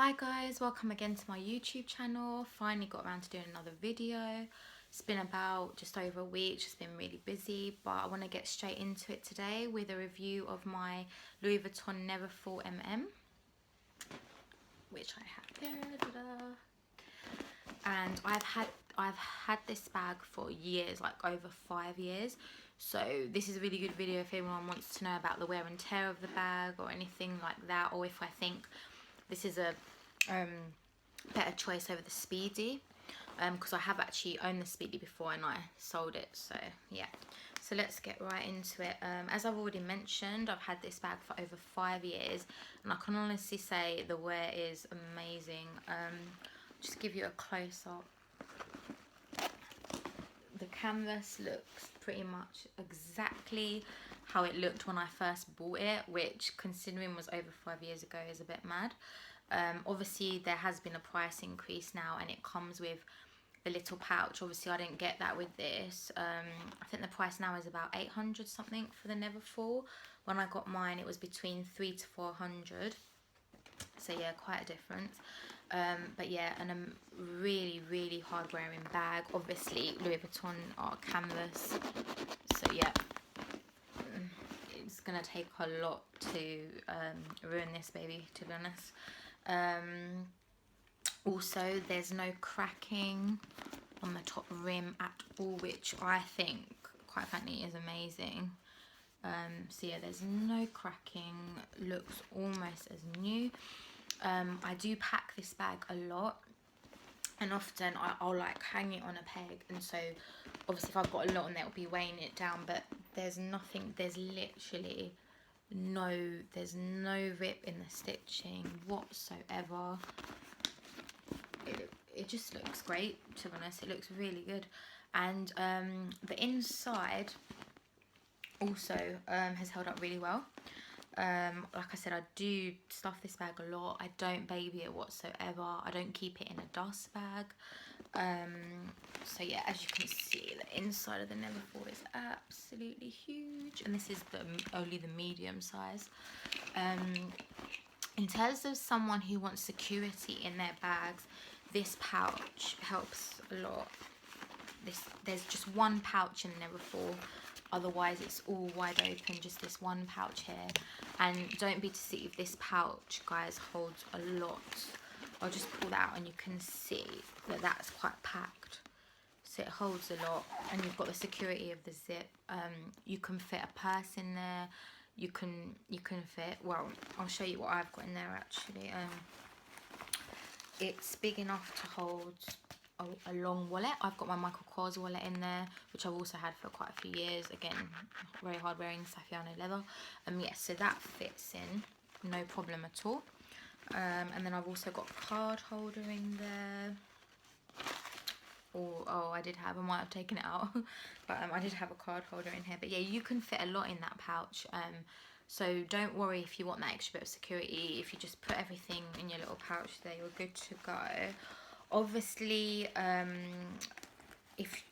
Hi guys, welcome again to my YouTube channel. Finally got around to doing another video. It's been about just over a week, just been really busy, but I want to get straight into it today with a review of my Louis Vuitton Neverfull MM, which I have here. And I've had this bag for years, like over 5 years. So this is a really good video if anyone wants to know about the wear and tear of the bag or anything like that, or if I think this is a better choice over the Speedy, because I have actually owned the Speedy before and I sold it. So yeah, so let's get right into it. As I've already mentioned, I've had this bag for over 5 years and I can honestly say the wear is amazing. Just give you a close-up. The canvas looks pretty much exactly how it looked when I first bought it, which considering was over 5 years ago is a bit mad. Obviously there has been a price increase now and it comes with the little pouch. Obviously I didn't get that with this. I think the price now is about 800 something for the Neverfull. When I got mine it was between 300 to 400, so yeah, quite a difference. But yeah, and a really hard wearing bag. Obviously Louis Vuitton are canvas, so yeah, it's gonna take a lot to ruin this baby, to be honest. Also there's no cracking on the top rim at all, which I think quite frankly is amazing. So yeah, there's no cracking, looks almost as new. I do pack this bag a lot and often I'll like hang it on a peg, and so obviously if I've got a lot on there it'll be weighing it down, but there's nothing, there's literally there's no rip in the stitching whatsoever. It just looks great, to be honest. It looks really good. And the inside also has held up really well. Like I said, I do stuff this bag a lot. I don't baby it whatsoever. I don't keep it in a dust bag. So yeah, as you can see, the inside of the Neverfull is absolutely huge, and this is only the medium size. In terms of someone who wants security in their bags, this pouch helps a lot. There's just one pouch in the Neverfull, otherwise it's all wide open, just this one pouch here. And don't be deceived, this pouch, guys, holds a lot. I'll just pull that out and you can see that that's quite packed, so it holds a lot. And you've got the security of the zip. You can fit a purse in there. You can fit, well, I'll show you what I've got in there actually. It's big enough to hold a long wallet. I've got my Michael Kors wallet in there, which I've also had for quite a few years. Again, very hard wearing Saffiano leather. Yes, so that fits in, no problem at all. And then I've also got a card holder in there. Oh, I might have taken it out, but I did have a card holder in here. But yeah, you can fit a lot in that pouch. So don't worry if you want that extra bit of security. If you just put everything in your little pouch there, you're good to go. Obviously, if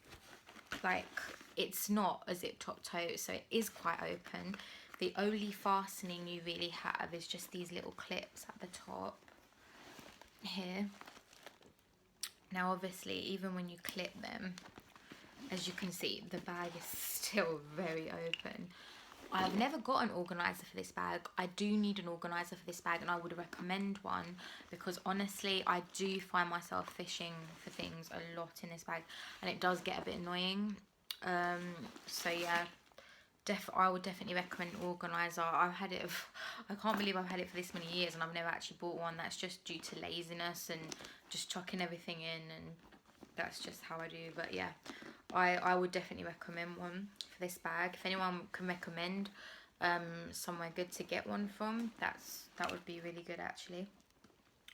like it's not a zip top tote, so it is quite open. The only fastening you really have is just these little clips at the top here. Now obviously even when you clip them, as you can see, the bag is still very open. I've never got an organizer for this bag. I do need an organizer for this bag and I would recommend one, because honestly I do find myself fishing for things a lot in this bag and it does get a bit annoying. So yeah, I would definitely recommend an organizer. I can't believe I've had it for this many years and I've never actually bought one. That's just due to laziness and just chucking everything in, and that's just how I do. But yeah, I would definitely recommend one for this bag. If anyone can recommend somewhere good to get one from, that would be really good actually.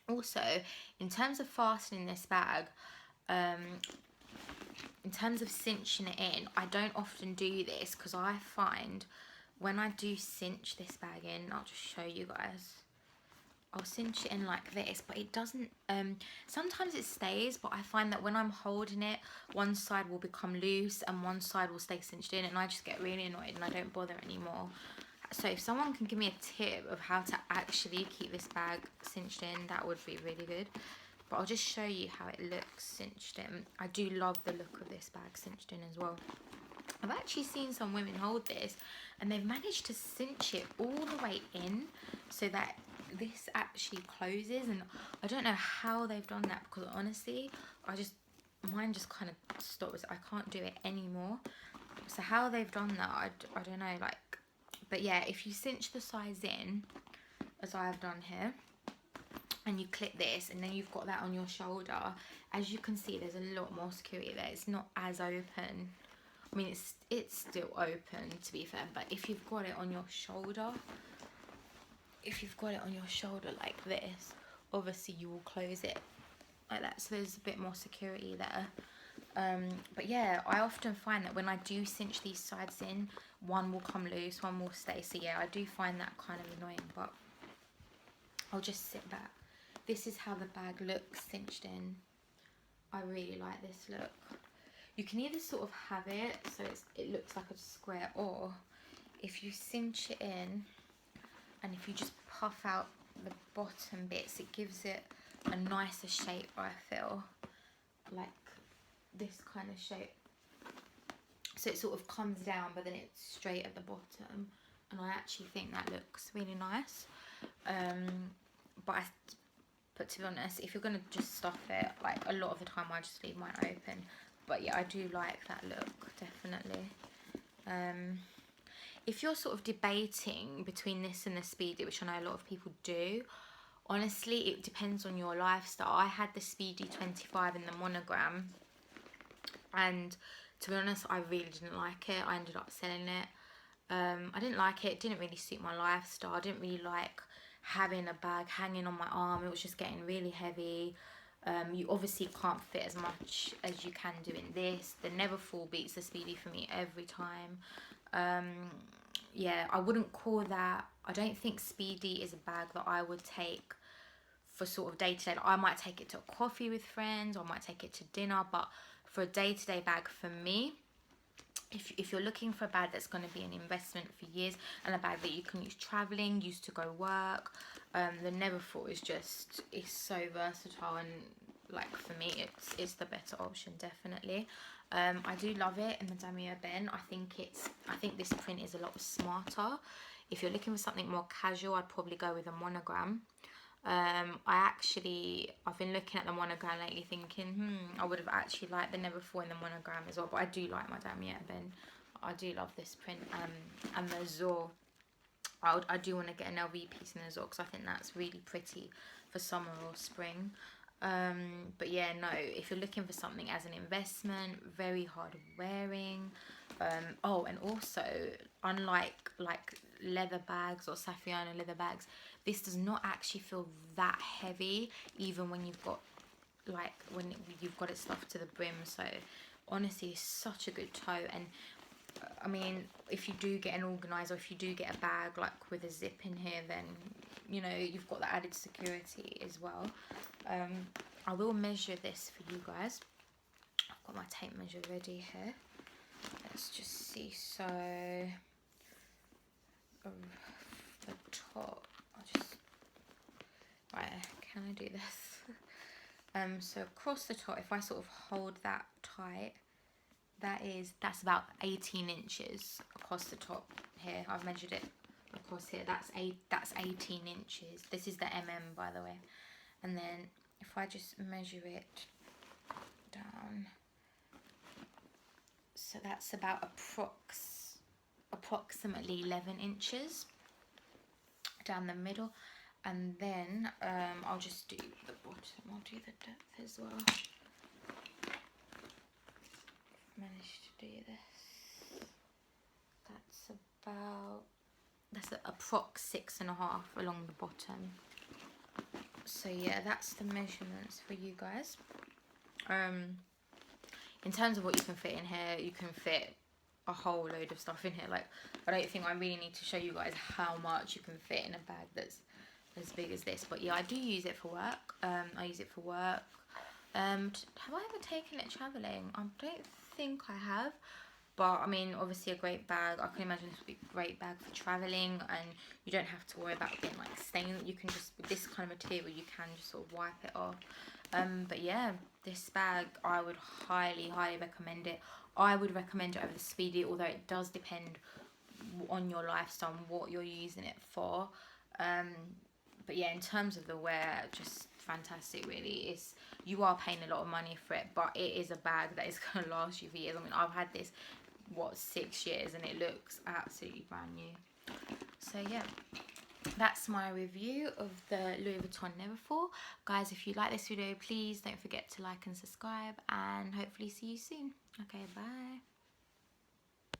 Also, in terms of fastening this bag, in terms of cinching it in, I don't often do this because I find when I do cinch this bag in, I'll just show you guys. I'll cinch it in like this, but it doesn't, sometimes it stays, but I find that when I'm holding it, one side will become loose and one side will stay cinched in, and I just get really annoyed and I don't bother anymore. So if someone can give me a tip of how to actually keep this bag cinched in, that would be really good. But I'll just show you how it looks cinched in. I do love the look of this bag cinched in as well. I've actually seen some women hold this and they've managed to cinch it all the way in so that this actually closes, and I don't know how they've done that, because honestly mine just kind of stops. I can't do it anymore. So how they've done that, I don't know, like, but yeah, if you cinch the sides in as I have done here, and you clip this, and then you've got that on your shoulder, as you can see there's a lot more security there. It's not as open. I mean, it's still open, to be fair, but if you've got it on your shoulder, like this, obviously you will close it like that, so there's a bit more security there. But yeah, I often find that when I do cinch these sides in, one will come loose, one will stay. So yeah, I do find that kind of annoying, but I'll just sit back. This is how the bag looks cinched in. I really like this look. You can either sort of have it so it looks like a square, or if you cinch it in and if you just puff out the bottom bits, it gives it a nicer shape, I feel. Like this kind of shape. So it sort of comes down, but then it's straight at the bottom. And I actually think that looks really nice. But to be honest, if you're going to just stuff it, like a lot of the time I just leave mine open. But yeah, I do like that look, definitely. If you're sort of debating between this and the Speedy, which I know a lot of people do, honestly, it depends on your lifestyle. I had the Speedy 25 in the monogram, and to be honest, I really didn't like it. I ended up selling it. I didn't like it. It didn't really suit my lifestyle. I didn't really like having a bag hanging on my arm. It was just getting really heavy. You obviously can't fit as much as you can do in this. The Neverfull beats the Speedy for me every time. Yeah, I wouldn't call that, I don't think Speedy is a bag that I would take for sort of day-to-day. I might take it to a coffee with friends, or I might take it to dinner, but for a day-to-day bag for me, if you're looking for a bag that's going to be an investment for years, and a bag that you can use traveling, use to go work, the Neverfull is so versatile, and like for me it's the better option, definitely. I do love it in the damier ebene. I think this print is a lot smarter. If you're looking for something more casual, I'd probably go with a monogram. I've been looking at the monogram lately thinking, I would have actually liked the Neverfull in the monogram as well, but I do like my damier ebene. I do love this print, and the Azure. I do want to get an LV piece in the Azure, because I think that's really pretty for summer or spring. But yeah, no, if you're looking for something as an investment, very hard wearing. Oh, and also, unlike like leather bags or Saffiano leather bags, this does not actually feel that heavy, even when you've got it stuffed to the brim. So honestly, it's such a good tote. And I mean, if you do get an organizer, if you do get a bag like with a zip in here, then you know you've got the added security as well. I will measure this for you guys. I've got my tape measure ready here. Let's just see. So the top, can I do this? So across the top, if I sort of hold that tight, that's about 18 inches across the top here. I've measured it across here. That's 18 inches. This is the mm, by the way. And then if I just measure it down, so that's about approximately 11 inches down the middle. And then I'll just do the bottom. I'll do the depth as well. Managed to do this. That's approx 6.5 along the bottom. So yeah, that's the measurements for you guys. In terms of what you can fit in here, you can fit a whole load of stuff in here. Like, I don't think I really need to show you guys how much you can fit in a bag that's as big as this. But yeah, I do use it for work. I use it for work. Have I ever taken it traveling? I don't think I have. But I mean, obviously a great bag. I can imagine this would be a great bag for traveling, and you don't have to worry about getting like stained. You can just, with this kind of material, you can just sort of wipe it off. But yeah, this bag, I would highly, highly recommend it. I would recommend it over the Speedy, although it does depend on your lifestyle and what you're using it for. But yeah, in terms of the wear, just fantastic really. It's, you are paying a lot of money for it, but it is a bag that is going to last you for years. I mean, I've had this, what, 6 years, and it looks absolutely brand new. So yeah, that's my review of the Louis Vuitton Neverfull. Guys, if you like this video, please don't forget to like and subscribe, and hopefully see you soon. Okay, bye.